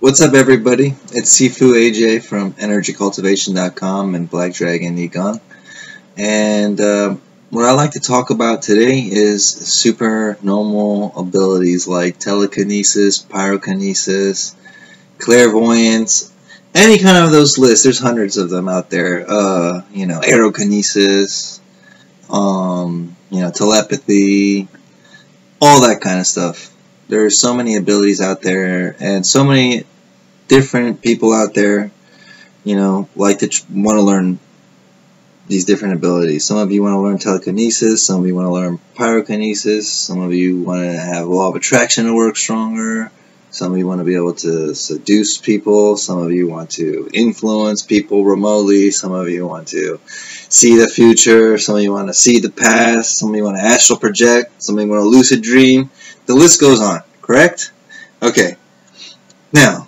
What's up, everybody? It's Sifu AJ from EnergyCultivation.com and Black Dragon Egon. And what I like to talk about today is supernormal abilities like telekinesis, pyrokinesis, clairvoyance, any kind of those lists. There's hundreds of them out there. Aerokinesis, telepathy, all that kind of stuff. There's so many abilities out there, and so many different people out there, like to want to learn these different abilities. Some of you want to learn telekinesis, some of you want to learn pyrokinesis, some of you want to have law of attraction to work stronger, some of you want to be able to seduce people, some of you want to influence people remotely, some of you want to see the future, some of you want to see the past, some of you want to astral project, some of you want to lucid dream. The list goes on, correct? Okay. Now,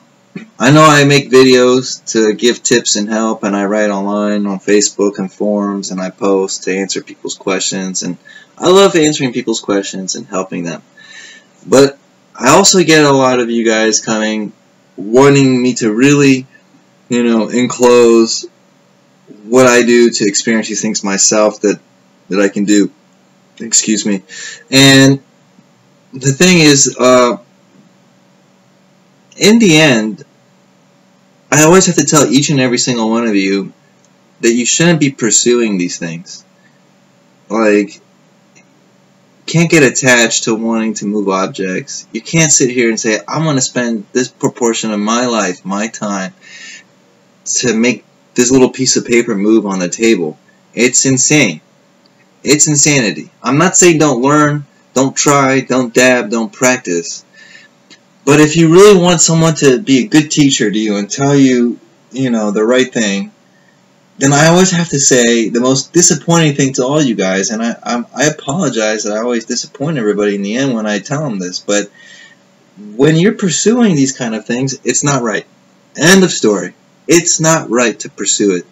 I know I make videos to give tips and help, and I write online on Facebook and forums, and I post to answer people's questions, and I love answering people's questions and helping them. But I also get a lot of you guys coming wanting me to really, enclose what I do to experience these things myself that I can do. Excuse me. And the thing is, in the end, I always have to tell each and every single one of you that you shouldn't be pursuing these things. Like, can't get attached to wanting to move objects. You can't sit here and say, I'm going to spend this proportion of my life, my time, to make this little piece of paper move on the table. It's insane. It's insanity. I'm not saying don't learn, don't try, don't dab, don't practice. But if you really want someone to be a good teacher to you and tell you, the right thing, then I always have to say the most disappointing thing to all you guys, and I apologize that I always disappoint everybody in the end when I tell them this, but when you're pursuing these kind of things, it's not right. End of story. It's not right to pursue it.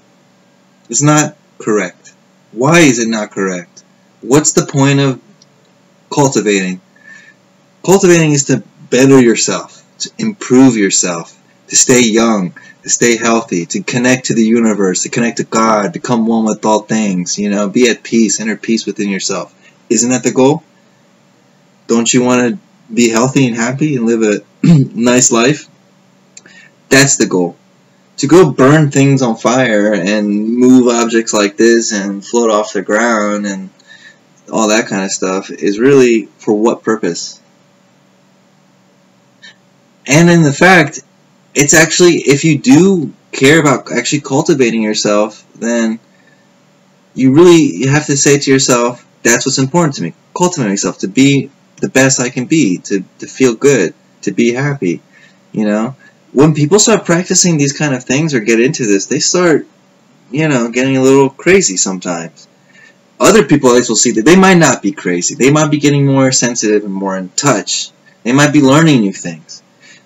It's not correct. Why is it not correct? What's the point of cultivating? Cultivating is to better yourself, to improve yourself, to stay young, to stay healthy, to connect to the universe, to connect to God, to come one with all things, be at peace, inner peace within yourself. Isn't that the goal? Don't you want to be healthy and happy and live a nice life? That's the goal. To go burn things on fire and move objects like this and float off the ground and all that kind of stuff is really for what purpose? And in the fact, it's actually, if you do care about actually cultivating yourself, then you really have to say to yourself, that's what's important to me. Cultivate myself, to be the best I can be, to feel good, to be happy, When people start practicing these kind of things or get into this, they start, getting a little crazy sometimes. Other people at least will see that they might not be crazy. They might be getting more sensitive and more in touch. They might be learning new things.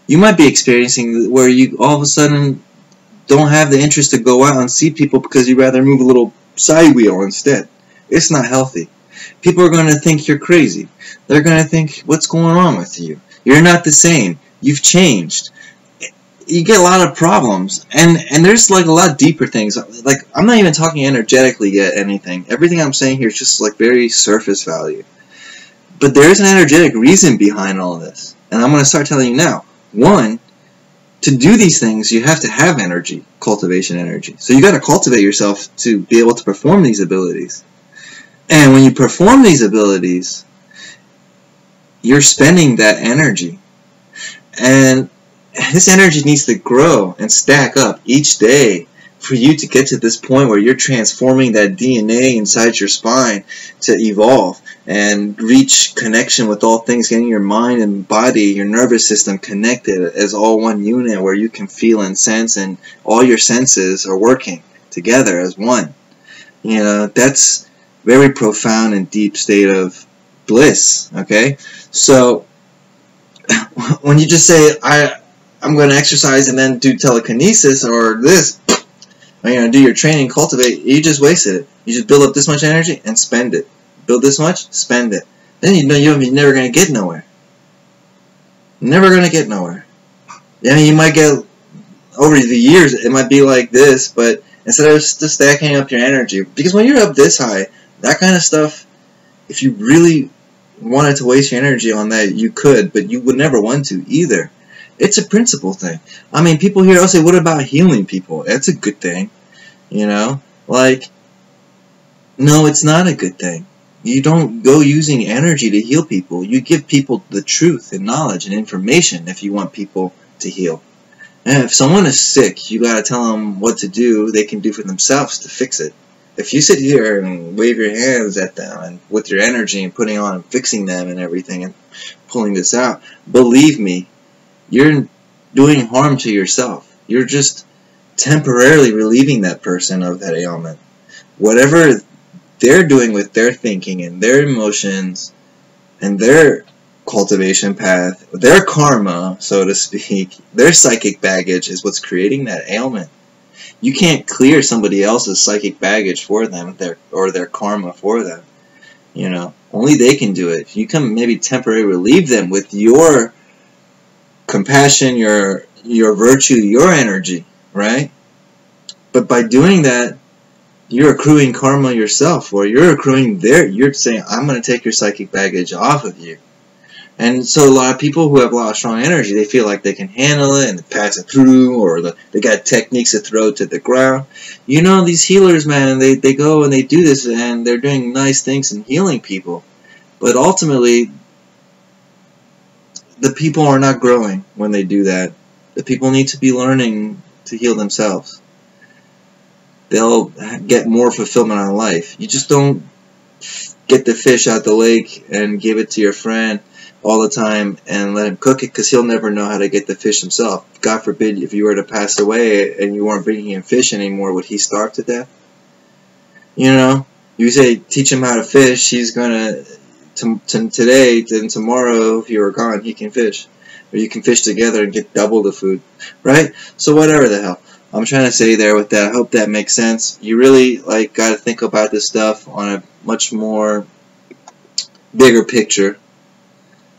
You might be experiencing where you all of a sudden don't have the interest to go out and see people because you'd rather move a little side wheel instead. It's not healthy. People are going to think you're crazy. They're going to think, what's going on with you? You're not the same. You've changed. You get a lot of problems. And there's like a lot deeper things. Like, I'm not even talking energetically yet anything. Everything I'm saying here is just like very surface value. But there's an energetic reason behind all of this. And I'm going to start telling you now. One, to do these things, you have to have energy, cultivation energy. So you got to cultivate yourself to be able to perform these abilities. And when you perform these abilities, you're spending that energy. And this energy needs to grow and stack up each day for you to get to this point where you're transforming that DNA inside your spine to evolve and reach connection with all things, getting your mind and body, your nervous system connected as all one unit where you can feel and sense, and all your senses are working together as one. That's very profound and deep state of bliss, okay? So when you just say, I'm going to exercise and then do telekinesis or this, do your training, cultivate, you just wasted it. You just build up this much energy and spend it. Build this much, spend it. Then you're never going to get nowhere. Never going to get nowhere. I mean, you might get, over the years, it might be like this, but instead of just stacking up your energy, because when you're up this high, that kind of stuff, if you really wanted to waste your energy on that, you could, but you would never want to either. It's a principle thing. I mean, people here will say, what about healing people? That's a good thing, you know? Like, no, it's not a good thing. You don't go using energy to heal people. You give people the truth and knowledge and information if you want people to heal. And if someone is sick, you gotta tell them what to do, they can do for themselves to fix it. If you sit here and wave your hands at them and with your energy and putting on and fixing them and everything and pulling this out, believe me, you're doing harm to yourself. You're just temporarily relieving that person of that ailment. Whatever they're doing with their thinking and their emotions and their cultivation path, their karma, so to speak, their psychic baggage is what's creating that ailment. You can't clear somebody else's psychic baggage for them, or their karma for them. You know, only they can do it. You can maybe temporarily relieve them with your compassion, your virtue, your energy, right? But by doing that, you're accruing karma yourself, or you're accruing you're saying, I'm going to take your psychic baggage off of you. And so a lot of people who have a lot of strong energy, they feel like they can handle it and pass it through, or they got techniques to throw to the ground. You know, these healers, man, they go and they do this, and they're doing nice things and healing people. But ultimately, the people are not growing when they do that. The people need to be learning to heal themselves. They'll get more fulfillment in life. You just don't get the fish out the lake and give it to your friend all the time and let him cook it, because he'll never know how to get the fish himself. God forbid, if you were to pass away and you weren't bringing him fish anymore, would he starve to death? You know, you say teach him how to fish, he's gonna today and tomorrow, if you were gone, he can fish, or you can fish together and get double the food, right? So whatever the hell I'm trying to say there with that, I hope that makes sense. You really got to think about this stuff on a much more bigger picture.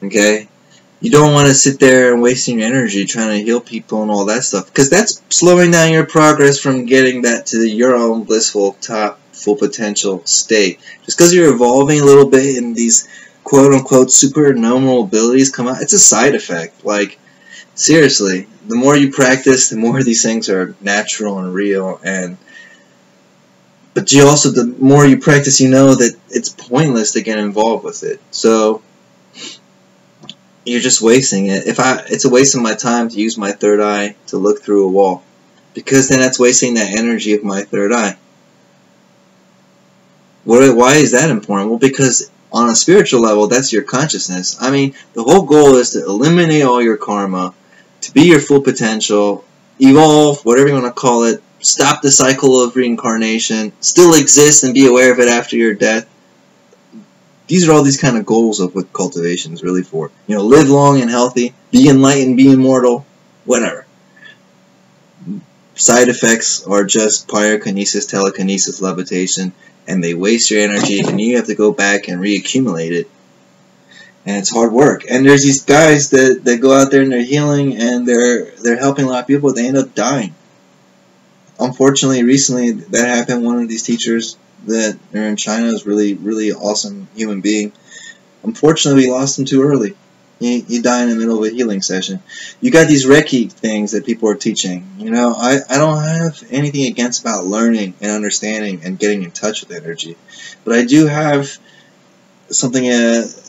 Okay, you don't want to sit there and wasting your energy trying to heal people and all that stuff, because that's slowing down your progress from getting that to your own blissful top full potential state. Just because you're evolving a little bit and these quote unquote supernormal abilities come out, it's a side effect. Like, seriously, the more you practice, the more these things are natural and real. But you also, the more you practice, you know that it's pointless to get involved with it. So you're just wasting it. It's a waste of my time to use my third eye to look through a wall, because then that's wasting that energy of my third eye. Why is that important? Well, because on a spiritual level, that's your consciousness. I mean, the whole goal is to eliminate all your karma, to be your full potential, evolve, whatever you want to call it, stop the cycle of reincarnation, still exist and be aware of it after your death. These are all these kind of goals of what cultivation is really for. You know, live long and healthy, be enlightened, be immortal, whatever. Side effects are just pyrokinesis, telekinesis, levitation, and they waste your energy, and you have to go back and reaccumulate it. And it's hard work. And there's these guys that go out there and they're healing and they're helping a lot of people, but they end up dying. Unfortunately, recently that happened. One of these teachers that are in China is really, really awesome human being. Unfortunately, we lost him too early. He died in the middle of a healing session. You got these Reiki things that people are teaching. You know, I don't have anything against about learning and understanding and getting in touch with energy. But I do have something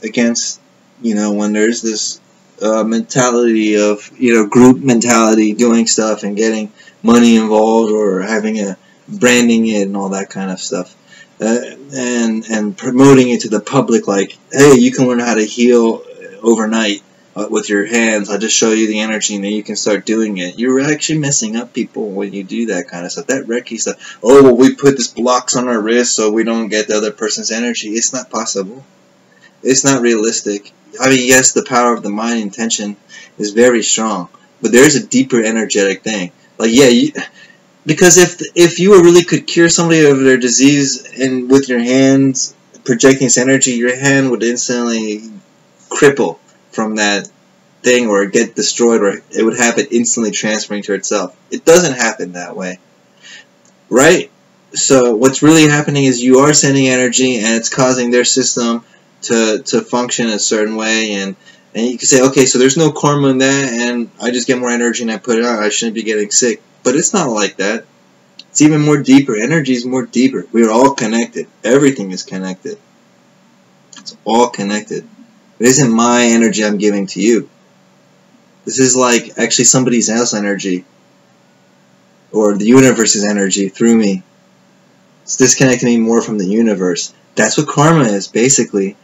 against, you know, when there's this mentality of, you know, group mentality, doing stuff and getting money involved, or having a branding it and all that kind of stuff. And promoting it to the public like, hey, you can learn how to heal overnight with your hands. I'll just show you the energy and then you can start doing it. You're actually messing up people when you do that kind of stuff. That Reiki stuff. Oh, well, we put this blocks on our wrist so we don't get the other person's energy. It's not possible. It's not realistic. I mean, yes, the power of the mind intention is very strong, but there's a deeper energetic thing. Like, yeah, because if you really could cure somebody of their disease and with your hands projecting this energy, your hand would instantly cripple from that thing or get destroyed, or it would happen instantly transferring to itself. It doesn't happen that way, right? So what's really happening is you are sending energy, and it's causing their system to function a certain way, and you can say, okay, so there's no karma in that, and I just get more energy and I put it out. I shouldn't be getting sick. But it's not like that. It's even more deeper. Energy is more deeper. We are all connected. Everything is connected. It's all connected. It isn't my energy I'm giving to you. This is like actually somebody else's energy, or the universe's energy through me. It's disconnecting me more from the universe. That's what karma is, basically.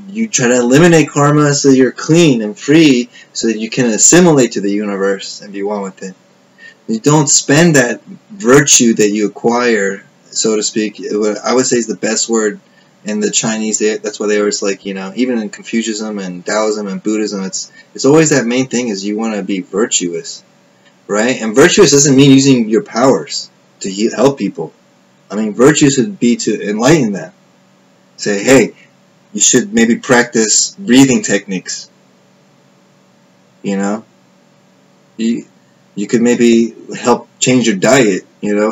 You try to eliminate karma so you're clean and free, so that you can assimilate to the universe and be one with it. You don't spend that virtue that you acquire, so to speak. I would say is the best word in the Chinese. That's why they always like, even in Confucianism and Taoism and Buddhism, it's always that main thing is you want to be virtuous, right? And virtuous doesn't mean using your powers to help people. I mean, virtuous would be to enlighten them. Say, hey, you should maybe practice breathing techniques. You could maybe help change your diet.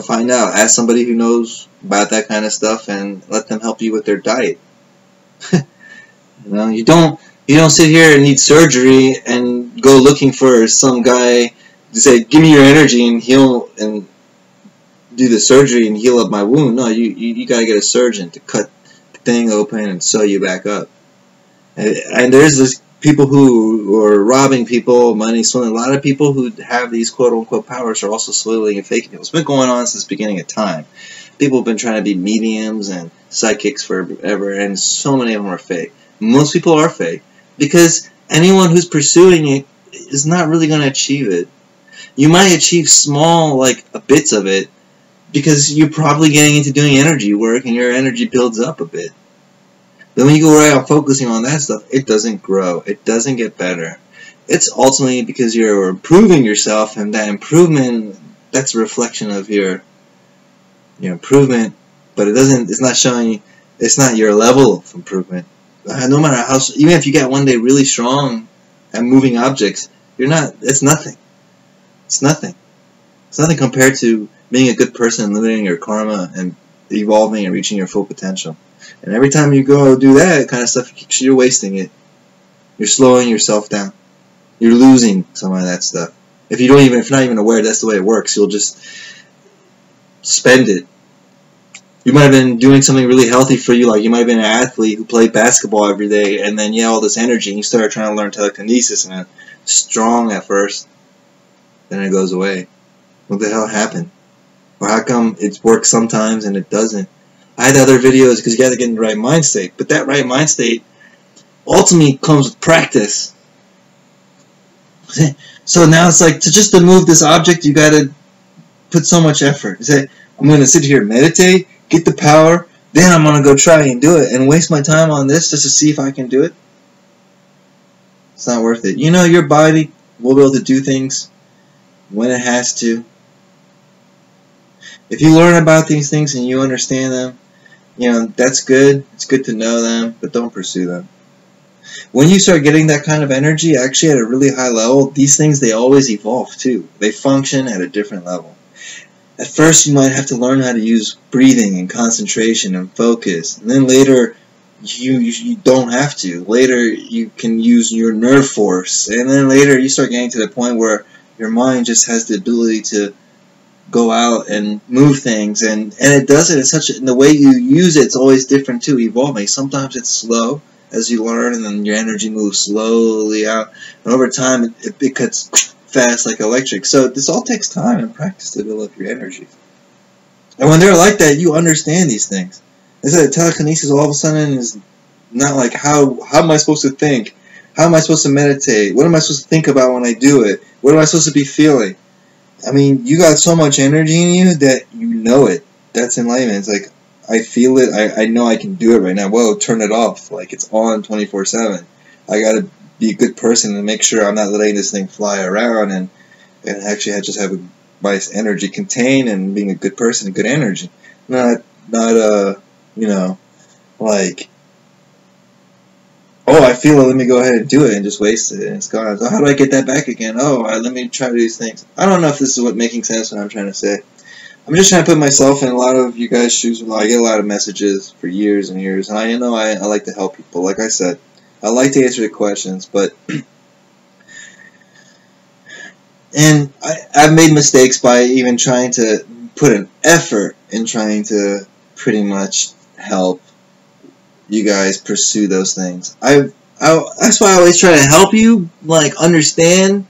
Find out. Ask somebody who knows about that kind of stuff and let them help you with their diet. You don't sit here and need surgery and go looking for some guy to say, give me your energy and heal and do the surgery and heal up my wound. No, you got to get a surgeon to cut the thing open and sew you back up. And there's this people who are robbing people, money swindling. A lot of people who have these quote-unquote powers are also swindling and faking people. It's been going on since the beginning of time. People have been trying to be mediums and psychics forever, and so many of them are fake. Most people are fake, because anyone who's pursuing it is not really going to achieve it. You might achieve small, bits of it, because you're probably getting into doing energy work, and your energy builds up a bit. Then when you go right on focusing on that stuff, it doesn't grow. It doesn't get better. It's ultimately because you're improving yourself, and that improvement, that's a reflection of your improvement, but it's not showing, it's not your level of improvement. No matter how, even if you get one day really strong at moving objects, it's nothing. It's nothing. It's nothing compared to being a good person and limiting your karma and evolving and reaching your full potential. And every time you go do that kind of stuff, you're wasting it. You're slowing yourself down. You're losing some of that stuff. If you're not even aware that's the way it works, you'll just spend it. You might have been doing something really healthy for you, like you might have been an athlete who played basketball every day, and then all this energy, and you started trying to learn telekinesis, and it's strong at first, then it goes away. What the hell happened? Or how come it works sometimes and it doesn't? I had other videos because you got to get in the right mind state, but that right mind state ultimately comes with practice. So now it's like, to move this object, you got to put so much effort. You say, I'm going to sit here and meditate, get the power, then I'm going to go try and do it, and waste my time on this just to see if I can do it. It's not worth it. Your body will be able to do things when it has to. If you learn about these things and you understand them, that's good. It's good to know them, but don't pursue them. When you start getting that kind of energy, actually at a really high level, these things, they always evolve too. They function at a different level. At first, you might have to learn how to use breathing and concentration and focus. And then later, you don't have to. Later, you can use your nerve force. And then later, you start getting to the point where your mind just has the ability to go out and move things, and it does it in the way you use it, it's always different too, evolving. Sometimes it's slow as you learn, and then your energy moves slowly out, and over time it cuts fast like electric. So this all takes time and practice to build up your energy. And when they're like that, you understand these things. I said telekinesis all of a sudden is not like, how am I supposed to think? How am I supposed to meditate? What am I supposed to think about when I do it? What am I supposed to be feeling? I mean, you got so much energy in you that you know it. That's enlightenment. It's like, I feel it. I know I can do it right now. Whoa, turn it off. Like, it's on 24/7. I gotta be a good person and make sure I'm not letting this thing fly around, and actually I just have my energy contained and being a good person, a good energy. Not like oh, I feel it, let me go ahead and do it, and just waste it, and it's gone. So how do I get that back again? Oh, let me try these things. I don't know if this is what making sense what I'm trying to say. I'm just trying to put myself in a lot of you guys' shoes. I get a lot of messages for years and years, and I know I like to help people. Like I said, I like to answer the questions, but and I've made mistakes by even trying to put an effort in trying to pretty much help you guys pursue those things. That's why I always try to help you, like, understand.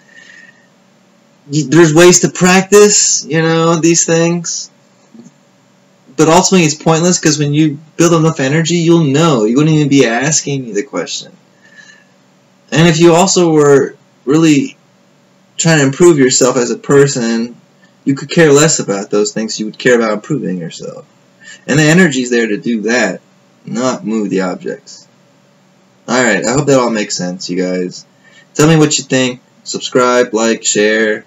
There's ways to practice, these things. But ultimately, it's pointless because when you build enough energy, you'll know. You wouldn't even be asking me the question. And if you also were really trying to improve yourself as a person, you could care less about those things. You would care about improving yourself. And the energy's there to do that, not move the objects. Alright, I hope that all makes sense, you guys. Tell me what you think. Subscribe, like, share.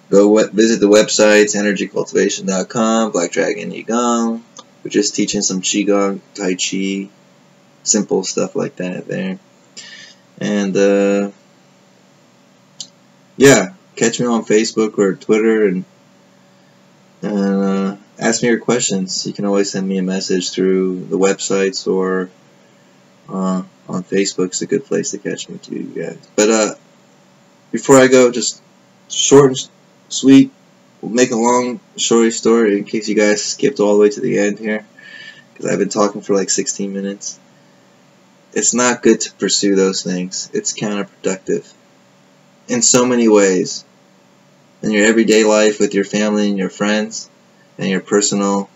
Go visit the websites, energycultivation.com, Black Dragon Qigong. We're just teaching some Qigong, Tai Chi, simple stuff like that there. And, yeah, catch me on Facebook or Twitter and ask me your questions. You can always send me a message through the websites or on Facebook. It's a good place to catch me too, you guys. But before I go, just short and sweet. We'll make a long story in case you guys skipped all the way to the end here, because I've been talking for like 16 minutes. It's not good to pursue those things. It's counterproductive in so many ways. In your everyday life with your family and your friends and your personal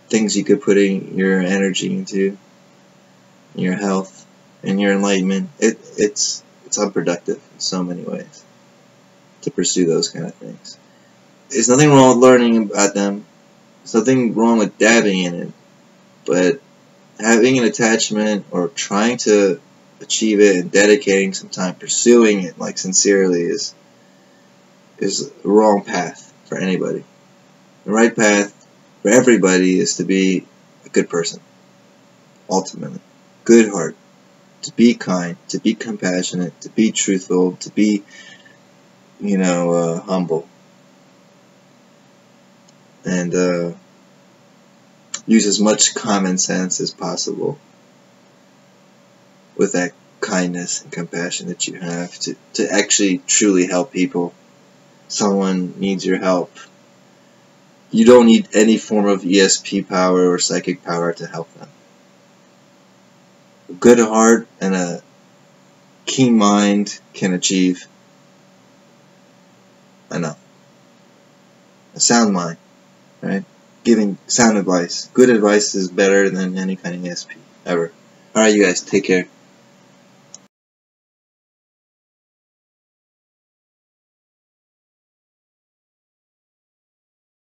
things you could put in your energy into, your health and your enlightenment. It's unproductive in so many ways to pursue those kind of things. There's nothing wrong with learning about them. There's nothing wrong with dabbing in it. But having an attachment or trying to achieve it and dedicating some time pursuing it like sincerely is the wrong path for anybody. The right path for everybody is to be a good person, ultimately. Good heart. To be kind, to be compassionate, to be truthful, to be humble, and use as much common sense as possible with that kindness and compassion that you have to actually truly help people. Someone needs your help. You don't need any form of ESP power or psychic power to help them. A good heart and a keen mind can achieve enough. A sound mind, right? Giving sound advice. Good advice is better than any kind of ESP, ever. Alright, you guys, take care.